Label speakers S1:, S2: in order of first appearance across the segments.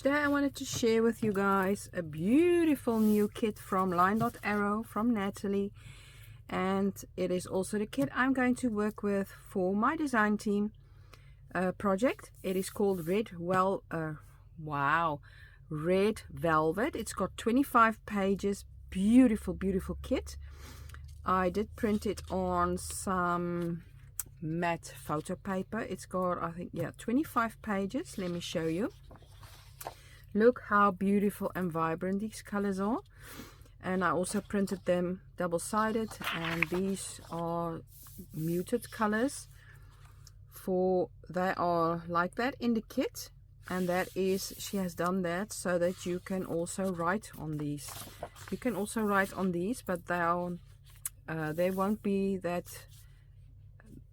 S1: Today I wanted to share with you guys a beautiful new kit from Line.Arrow from Nathalie, and it is also the kit I'm going to work with for my design team project. It is called Red Velvet. It's got 25 pages, beautiful kit. I did print it on some matte photo paper. It's got, I think, 25 pages. Let me show you. Look how beautiful and vibrant these colors are. And I also printed them double-sided, and these are muted colors. They are like that in the kit, and that is, she has done that so that you can also write on these. You can also write on these, but they won't be that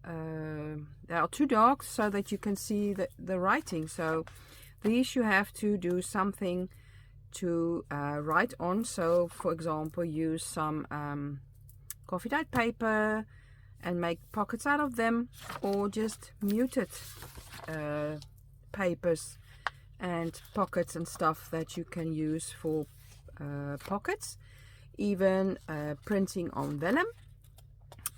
S1: they are too dark so that you can see the writing. So these you have to do something to write on. So for example, use some coffee dyed paper and make pockets out of them, or just muted papers and pockets and stuff that you can use for pockets. Even printing on vellum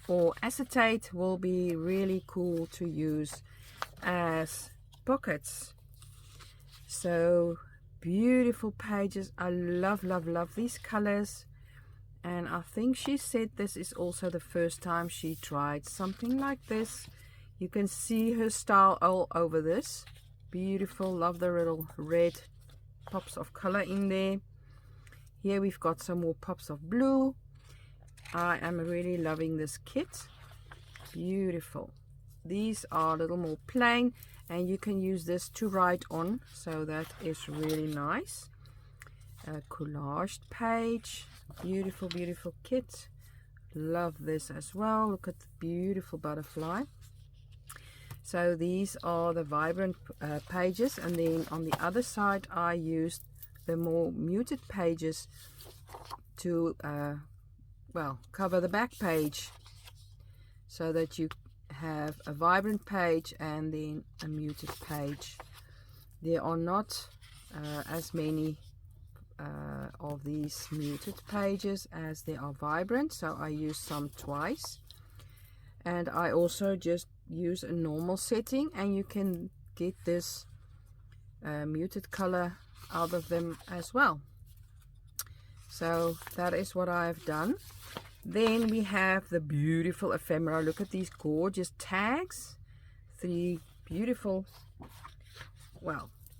S1: or acetate will be really cool to use as pockets. So beautiful pages. I love these colors, and I think she said this is also the first time she tried something like this. You can see her style all over this. Beautiful. Love the little red pops of color in there. Here we've got some more pops of blue. I am really loving this kit. Beautiful. These are a little more plain, and you can use this to write on, so that is really nice. A collaged page. Beautiful kit. Love this as well. Look at the beautiful butterfly. So these are the vibrant pages, and then on the other side I used the more muted pages to cover the back page, so that you have a vibrant page and then a muted page. There are not as many of these muted pages as there are vibrant, so I used some twice. And I also just use a normal setting, and you can get this muted color out of them as well. So that is what I've done. Then we have the beautiful ephemera. Look at these gorgeous tags. Three beautiful,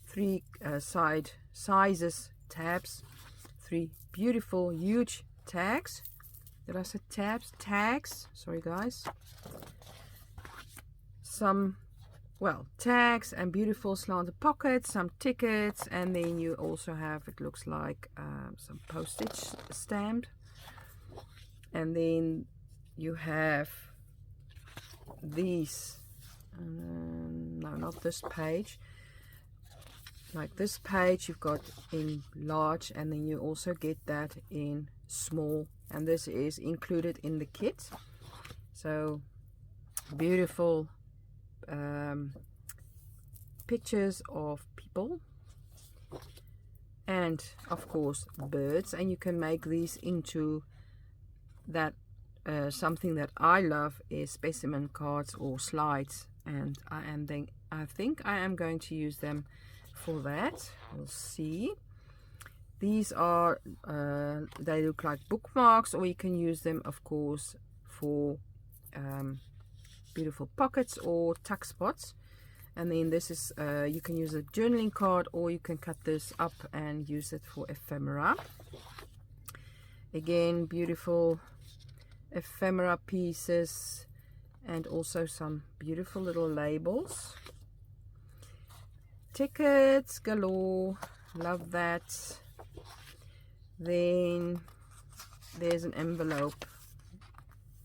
S1: three sizes tabs. Three beautiful huge tags. Did I say tabs? Tags. Sorry guys. Some tags and beautiful slanted pockets, some tickets, and then you also have, it looks like some postage stamp. And then you have these, no, not this page, like this page you've got in large, and then you also get that in small, and this is included in the kit. So beautiful pictures of people, and of course birds, and you can make these into that. Something that I love is specimen cards or slides, and I think I am going to use them for that. We'll see. These are they look like bookmarks, or you can use them of course for beautiful pockets or tuck spots. And then this is you can use a journaling card, or you can cut this up and use it for ephemera. Again, beautiful ephemera pieces, and also some beautiful little labels. Tickets galore. Love that. Then there's an envelope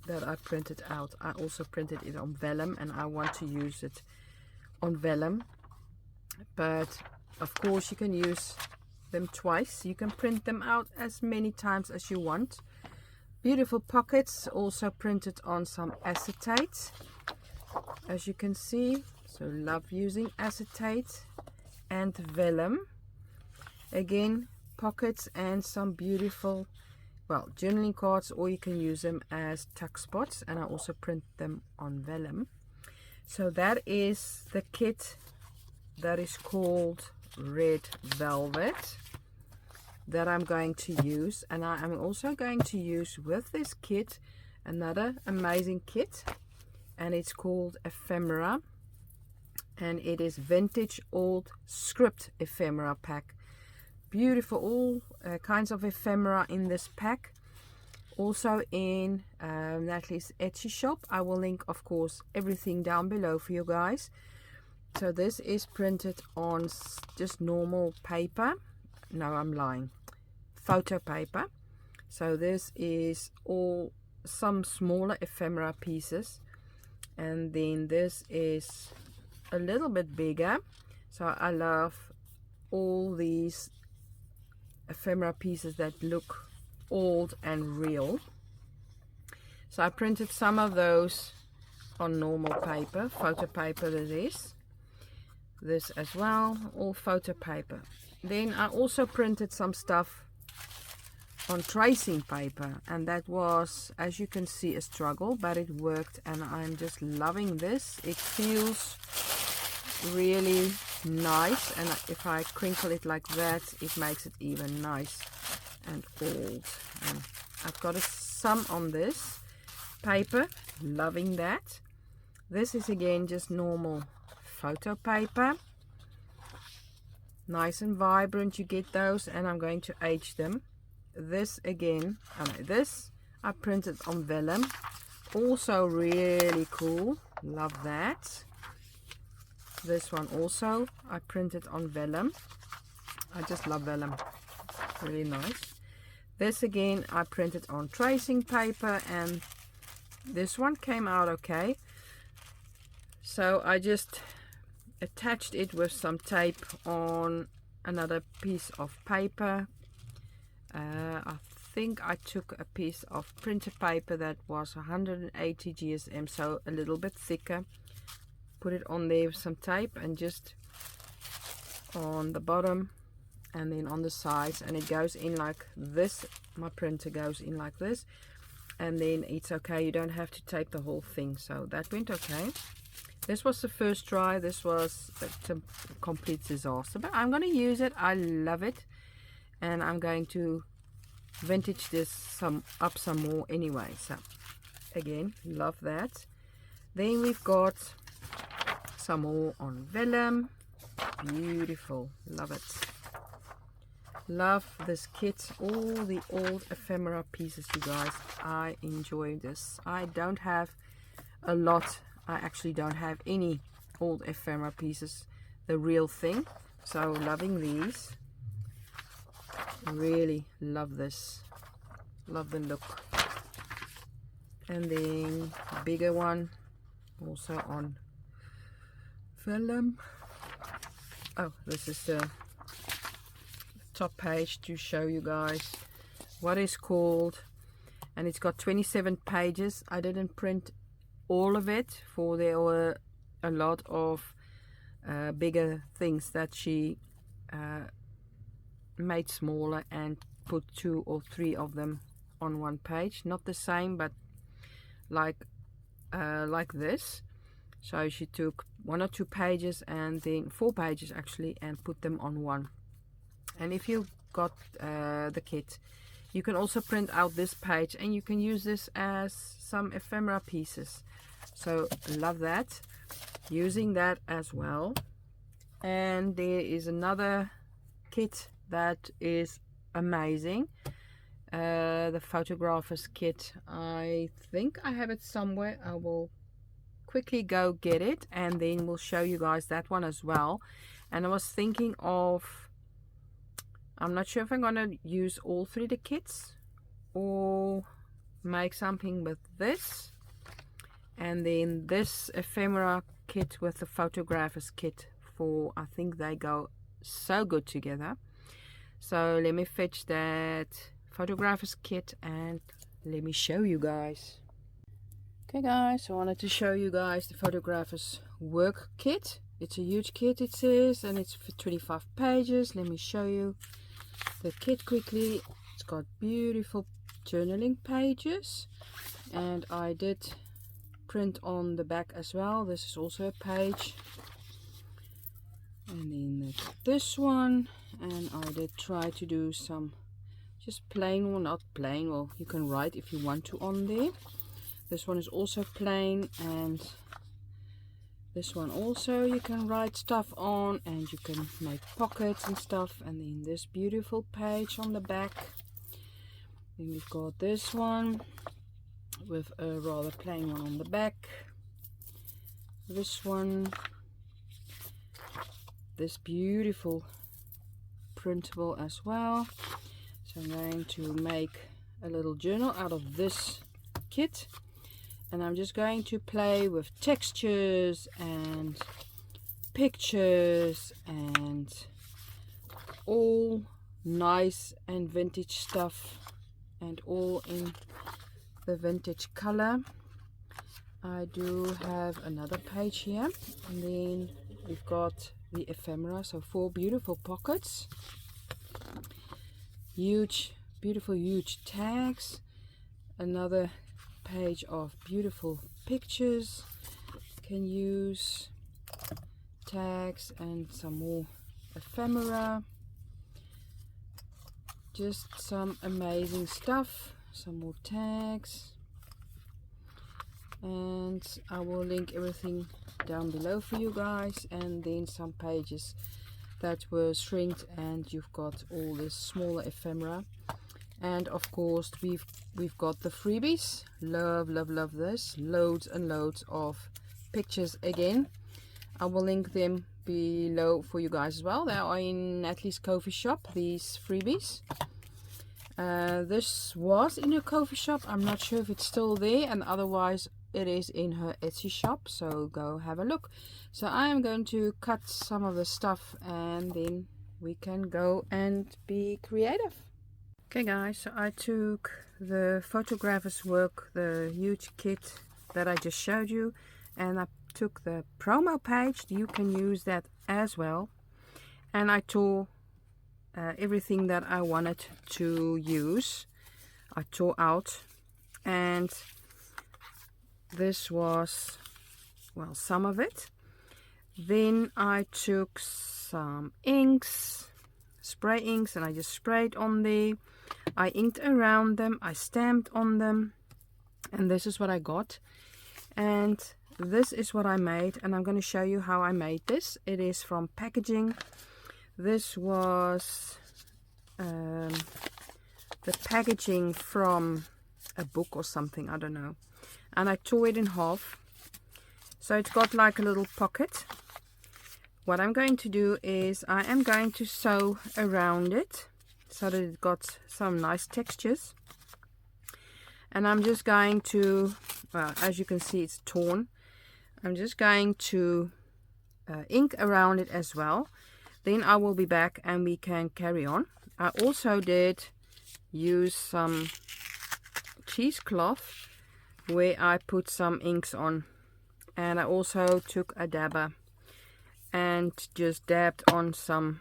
S1: that I printed out. I also printed it on vellum, and I want to use it on vellum, but of course you can use them twice. You can print them out as many times as you want. Beautiful pockets, also printed on some acetate, as you can see. So love using acetate and vellum. Again, pockets and some beautiful, well, journaling cards, or you can use them as tuck spots, and I also print them on vellum. So that is the kit that is called Red Velvet that I'm going to use. And I am also going to use with this kit another amazing kit, and it's called Ephemera, and it is vintage old script ephemera pack. Beautiful, all kinds of ephemera in this pack. Also in Nathalie's Etsy shop. I will link, of course, everything down below for you guys. So this is printed on just normal paper. No, I'm lying. Photo paper. So this is all some smaller ephemera pieces. And then this is a little bit bigger. So I love all these ephemera pieces that look old and real. So I printed some of those on normal paper, photo paper. This as well, all photo paper. Then I also printed some stuff on tracing paper, and that was, as you can see, a struggle, but it worked, and I'm just loving this. It feels really nice, and if I crinkle it like that, it makes it even nice and old. And I've got some on this paper, loving that. This is again just normal photo paper, nice and vibrant. You get those, and I'm going to age them. This again, this I printed on vellum, also really cool, love that. This one also I printed on vellum. I just love vellum, really nice. This again I printed on tracing paper, and this one came out okay. So I just attached it with some tape on another piece of paper. I think I took a piece of printer paper that was 180 GSM, so a little bit thicker. Put it on there with some tape, and just on the bottom and then on the sides, and it goes in like this. My printer goes in like this, and then it's okay. You don't have to tape the whole thing, so that went okay. This was the first try. This was a complete disaster, but I'm going to use it. I love it, and I'm going to vintage this up some more anyway. So again, love that. Then we've got some more on vellum. Beautiful, love it. Love this kit, all the old ephemera pieces, you guys. I enjoy this. I don't have a lot. I actually don't have any old ephemera pieces, the real thing. So loving these. Really love this. Love the look. And then bigger one, also on vellum. Oh, this is the top page to show you guys what is called, and it's got 27 pages. I didn't print all of it, for there were a lot of bigger things that she made smaller and put 2 or 3 of them on one page. Not the same, but like this. So she took 1 or 2 pages, and then 4 pages actually, and put them on one. And if you got the kit, you can also print out this page, and you can use this as some ephemera pieces. So love that, using that as well. And there is another kit that is amazing, the photographer's kit. I think I have it somewhere. I will quickly go get it, and then we'll show you guys that one as well. And I was thinking of, I'm not sure if I'm gonna use all 3 the kits or make something with this, and then this ephemera kit with the photographer's kit, for I think they go so good together. So let me fetch that photographer's kit and let me show you guys. Okay guys, I wanted to show you guys the photographer's work kit. it's a huge kit, it says, and it's for 25 pages. Let me show you the kit quickly. It's got beautiful journaling pages, and I did print on the back as well. This is also a page, and then this one, and I did try to do some just plain, or not plain, well, you can write if you want to on there. This one is also plain, and this one also you can write stuff on, and you can make pockets and stuff. And then this beautiful page on the back. Then we've got this one with a rather plain one on the back. This one, this beautiful printable as well. So I'm going to make a little journal out of this kit, and I'm just going to play with textures and pictures and all nice and vintage stuff, and all in the vintage color. I do have another page here, and then we've got the ephemera, so 4 beautiful pockets, huge, beautiful, huge tags, another page of beautiful pictures. Can use tags and some more ephemera, just some amazing stuff, some more tags, and I will link everything down below for you guys. And then some pages that were shrinked, and you've got all this smaller ephemera. And of course we've got the freebies. Love, love, love this. Loads and loads of pictures again. I will link them below for you guys as well. They are in Nathalie's coffee shop, these freebies. This was in her coffee shop. I'm not sure if it's still there, and otherwise it is in her Etsy shop, so go have a look. So I am going to cut some of the stuff, and then we can go and be creative. Okay guys, so I took the photographer's work, the huge kit that I just showed you, and I took the promo page. You can use that as well, and I tore everything that I wanted to use. I tore out, and this was, well, some of it. Then I took some inks, spray inks, and I just sprayed on there. I inked around them, I stamped on them, and this is what I got. And this is what I made, and I'm going to show you how I made this. It is from packaging. This was the packaging from a book or something, I don't know. And I tore it in half, so it's got like a little pocket. What I'm going to do is I am going to sew around it so that it got some nice textures. And I'm just going to, well, as you can see, it's torn. I'm just going to ink around it as well. Then I will be back and we can carry on. I also did use some cheesecloth where I put some inks on, and I also took a dabber and just dabbed on some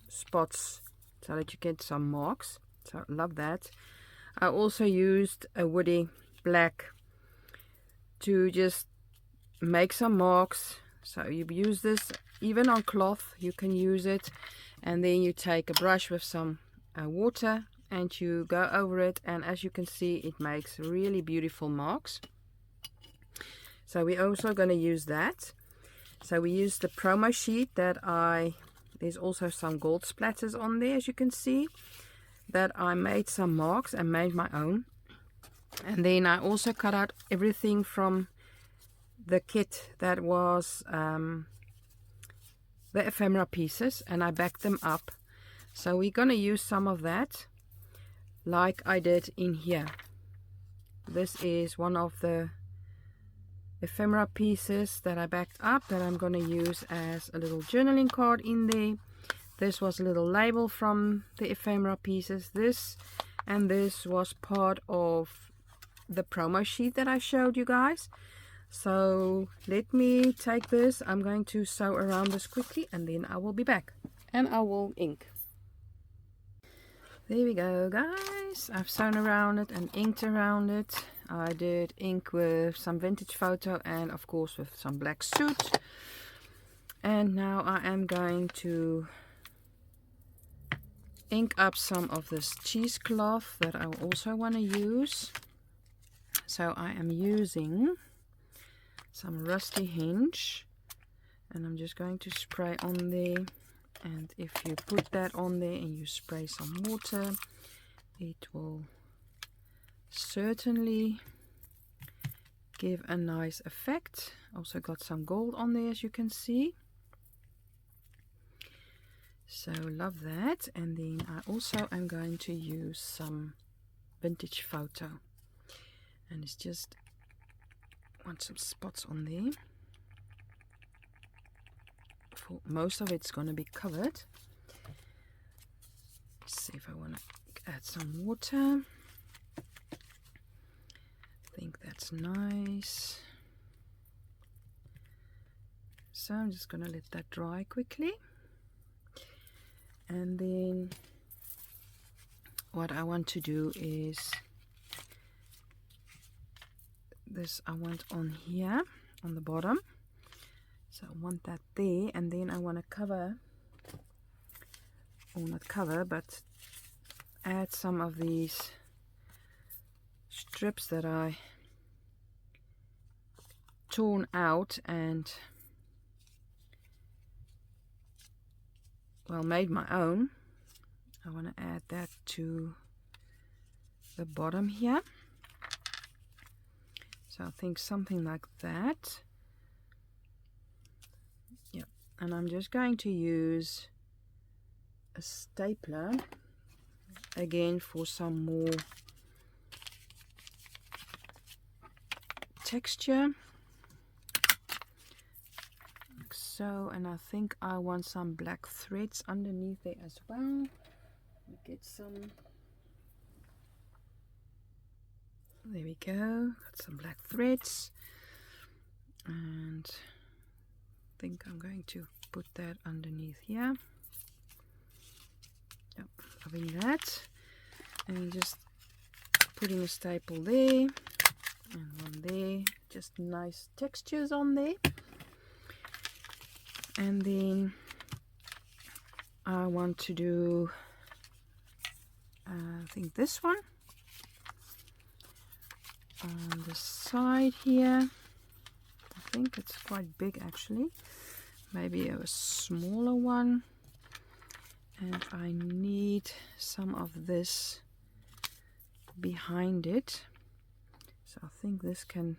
S1: spots so that you get some marks. So I love that. I also used a woody black to just make some marks. So you use this even on cloth, you can use it, and then you take a brush with some water and you go over it, and as you can see, it makes really beautiful marks. So we're also going to use that. So we use the promo sheet that there's also some gold splatters on there, as you can see, that I made some marks and made my own. And then I also cut out everything from the kit that was the ephemera pieces, and I backed them up. So we're going to use some of that like I did in here. This is one of the ephemera pieces that I backed up that I'm going to use as a little journaling card in there. This was a little label from the ephemera pieces. This and this was part of the promo sheet that I showed you guys. So let me take this. I'm going to sew around this quickly and then I will be back. And I will ink. There we go, guys. I've sewn around it and inked around it. I did ink with some vintage photo and of course with some black soot. And now I am going to ink up some of this cheesecloth that I also want to use. So I am using some rusty hinge and I'm just going to spray on there. And if you put that on there and you spray some water, it will certainly give a nice effect. Also got some gold on there, as you can see. So love that. And then I also am going to use some vintage photo. And it's just want some spots on there. For most of it's going to be covered. Let's see if I want to add some water. I think that's nice. So I'm just going to let that dry quickly. And then what I want to do is this I want on here on the bottom. So I want that there, and then I want to cover, or not cover, but add some of these strips that I torn out and well made my own. I want to add that to the bottom here. So I think something like that. Yeah, and I'm just going to use a stapler again for some more texture. Like so, and I think I want some black threads underneath there as well. Get some. There we go. Got some black threads, and I think I'm going to put that underneath here. Yep, loving that. And just putting a staple there and one there. Just nice textures on there. And then I want to do, I think this one on the side here. I think it's quite big actually. Maybe a smaller one. And I need some of this behind it. So I think this can,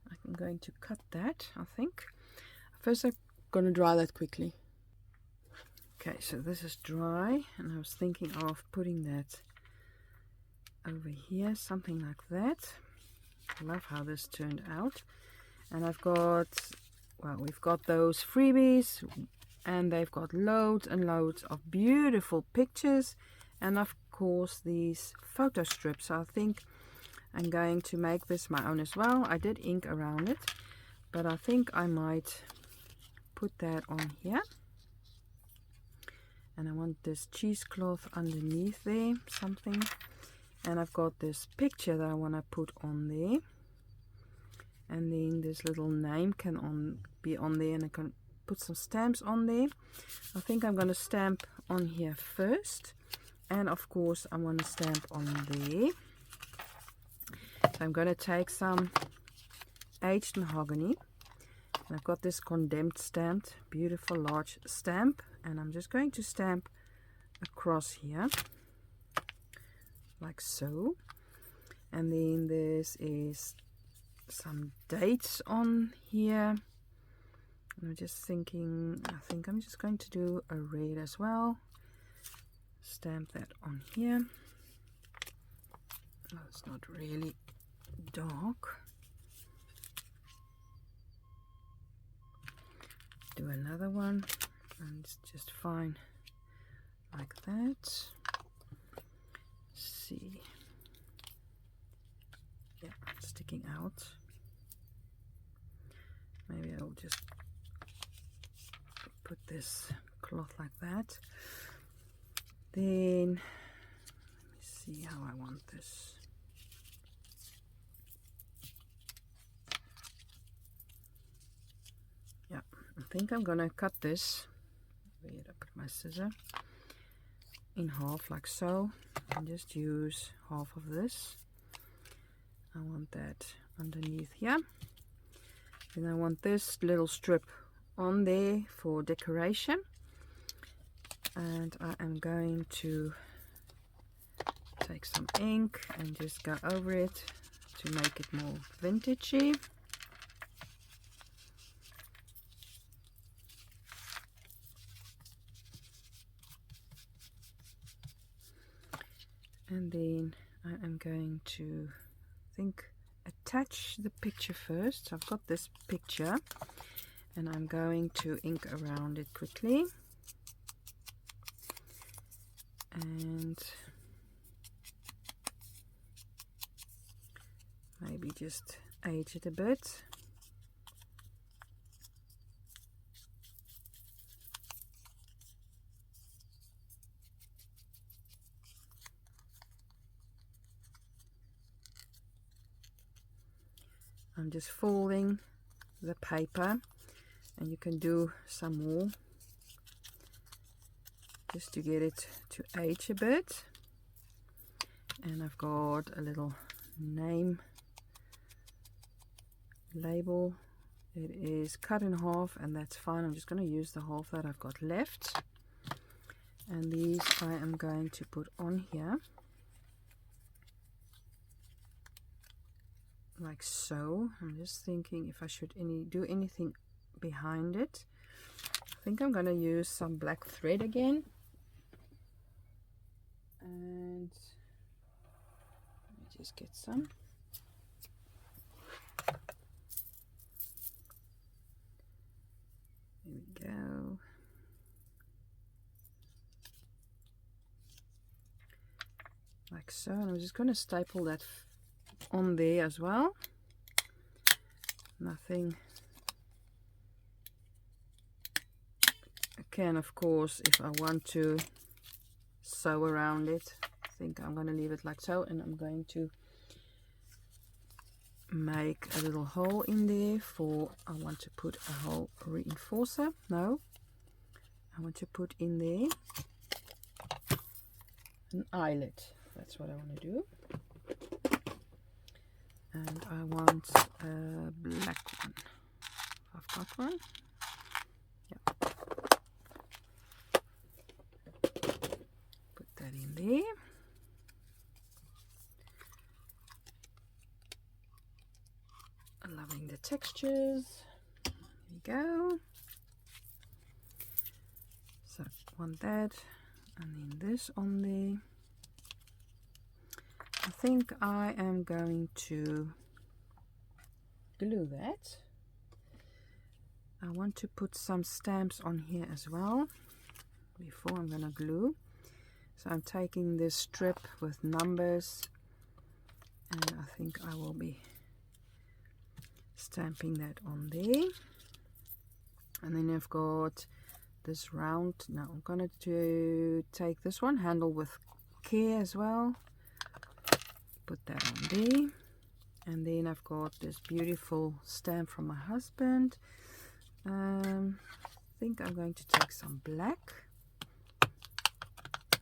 S1: I'm going to cut that, I think. First I'm going to dry that quickly. Okay, so this is dry, and I was thinking of putting that over here, something like that. I love how this turned out. And I've got, well, we've got those freebies, and they've got loads and loads of beautiful pictures, and of course these photo strips. So I think I'm going to make this my own as well. I did ink around it, but I think I might put that on here. And I want this cheesecloth underneath there, something. And I've got this picture that I want to put on there. And then this little name can be on there, and I can put some stamps on there. I think I'm going to stamp on here first. And of course I want to stamp on there. So I'm going to take some aged mahogany. And I've got this condensed stamped, beautiful large stamp. And I'm just going to stamp across here. Like so. And then this is some dates on here. I'm just thinking, I think I'm just going to do a red as well. Stamp that on here. Oh, it's not really dark. Do another one, and it's just fine like that. Let's see. Yeah, sticking out. this cloth like that. Then let me see how I want this. Yeah, I think I'm gonna cut this. Where did I put my scissor? In half like so, and just use half of this. I want that underneath here. Then I want this little strip on there for decoration, and I am going to take some ink and just go over it to make it more vintagey. And then I am going to attach the picture first. So I've got this picture and I'm going to ink around it quickly and maybe just age it a bit. I'm just folding the paper, and you can do some more just to get it to age a bit. And I've got a little name label. It is cut in half, and that's fine. I'm just going to use the half that I've got left, and these I am going to put on here like so. I'm just thinking if I should do anything behind it. I think I'm going to use some black thread again, and let me just get some. There we go. Like so, and I'm just going to staple that on there as well. Nothing. I can, of course, if I want to sew around it. I think I'm going to leave it like so, and I'm going to make a little hole in there for, I want to put a hole reinforcer. No, I want to put in there an eyelet. That's what I want to do. And I want a black one. I've got one. Yeah. Put that in there. Loving the textures. There we go. So I want that, and then this on there. I think I am going to glue that. I want to put some stamps on here as well before I'm going to glue. So I'm taking this strip with numbers, and I think I will be stamping that on there. And then I've got this round. Now I'm going to take this one, handle with care as well. Put that on there, and then I've got this beautiful stamp from my husband. I think I'm going to take some black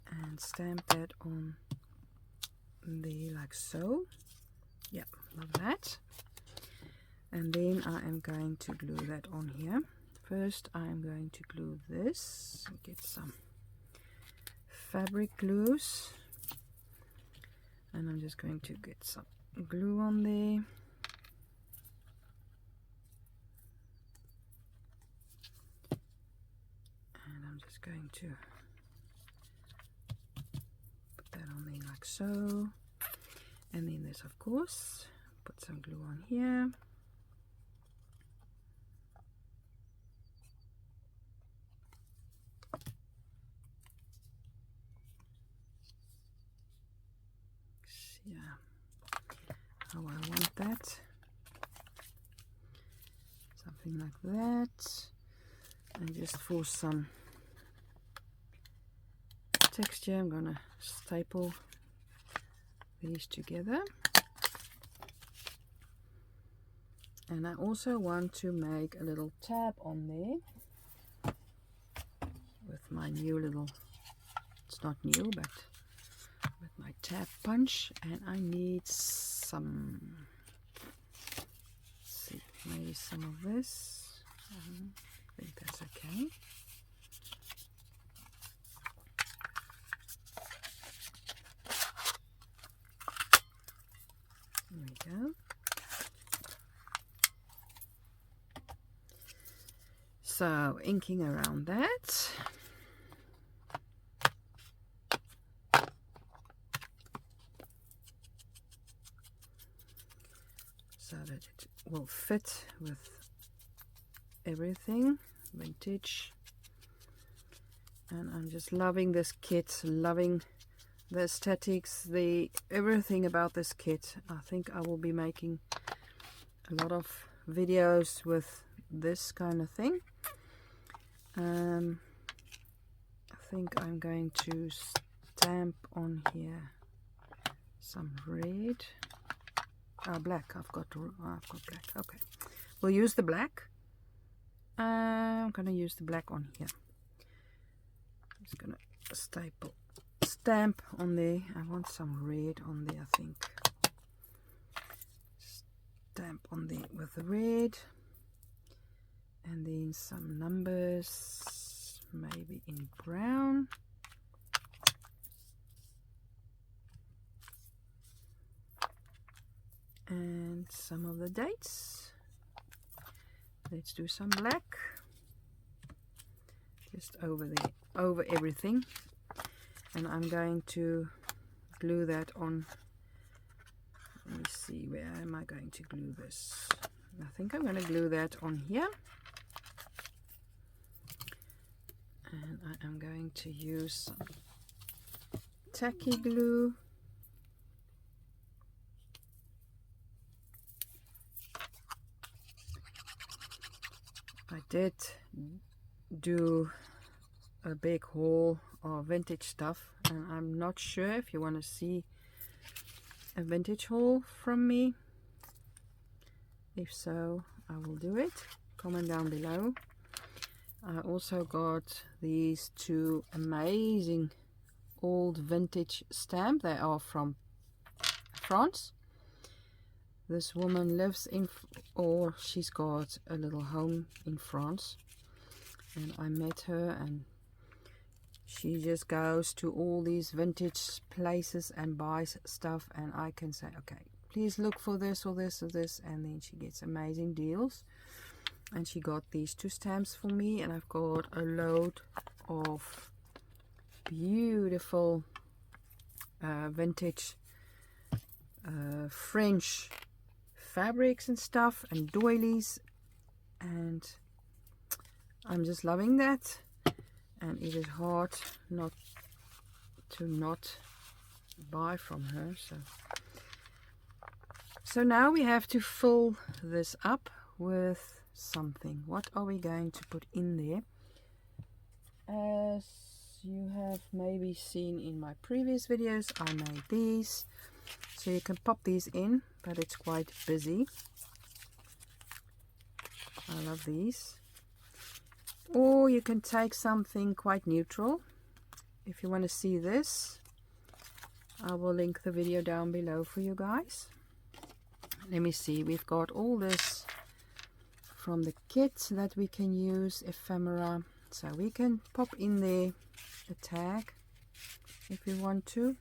S1: and stamp that on there like so. Yeah, love that. And then I am going to glue that on here. First I am going to glue this. Get some fabric glues. And I'm just going to get some glue on there. And I'm just going to put that on there like so. And then this, of course, put some glue on here. Yeah, how I want that, something like that. And just for some texture, I'm gonna staple these together. And I also want to make a little tab on there with my new little, it's not new, but with my tab punch. And I need some, let's see, maybe some of this. I think that's okay. There we go. So inking around that. So that it will fit with everything vintage. And I'm just loving this kit, loving the aesthetics, the everything about this kit. I think I will be making a lot of videos with this kind of thing. I think I'm going to stamp on here some red. Black. I've got black. Okay, we'll use the black. I'm gonna use the black on here. I'm just gonna stamp on there. I want some red on there, I think. Stamp on there with the red. And then some numbers, maybe in brown. And some of the dates. Let's do some black. Just over there, over everything. And I'm going to glue that on. Let me see, where am I going to glue this? I think I'm going to glue that on here. And I am going to use some tacky glue. I did do a big haul of vintage stuff, and I'm not sure if you want to see a vintage haul from me. If so, I will do it. Comment down below. I also got these two amazing old vintage stamps. They are from France. This woman lives in, or she's got a little home in France. And I met her, and she just goes to all these vintage places and buys stuff. And I can say, okay, please look for this or this or this. And then she gets amazing deals. And she got these two stamps for me, and I've got a load of beautiful vintage French fabrics and stuff, and doilies, and I'm just loving that. And it is hard not to buy from her. So now we have to fill this up with something. What are we going to put in there? As you have maybe seen in my previous videos, I made these, so you can pop these in, but it's quite busy. I love these. Or you can take something quite neutral. If you want to see this, I will link the video down below for you guys. Let me see, we've got all this from the kit that we can use, ephemera, so we can pop in there a tag if you want to,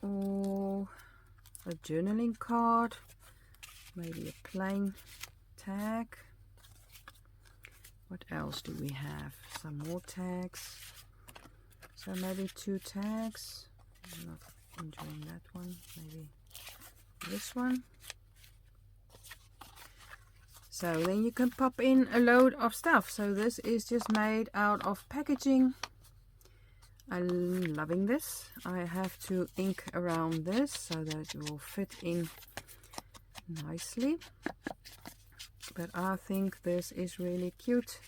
S1: or a journaling card, maybe a plain tag. What else do we have? Some more tags, so maybe 2 tags. I'm not enjoying that one. Maybe this one. So then you can pop in a load of stuff. So this is just made out of packaging. I'm loving this. I have to ink around this so that it will fit in nicely. but I think this is really cute.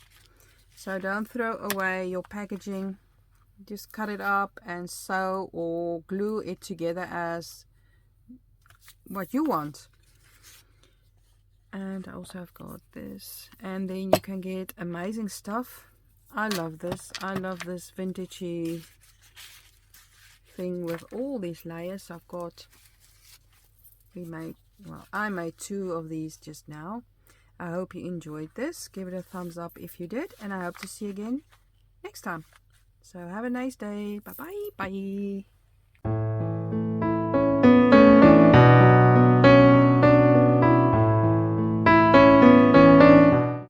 S1: So don't throw away your packaging. Just cut it up and sew or glue it together as what you want. And I also have got this, and then you can get amazing stuff. I love this. I love this vintagey thing with all these layers. I've got, I made 2 of these just now. I hope you enjoyed this. Give it a thumbs up if you did, and I hope to see you again next time. So have a nice day. Bye bye. Bye.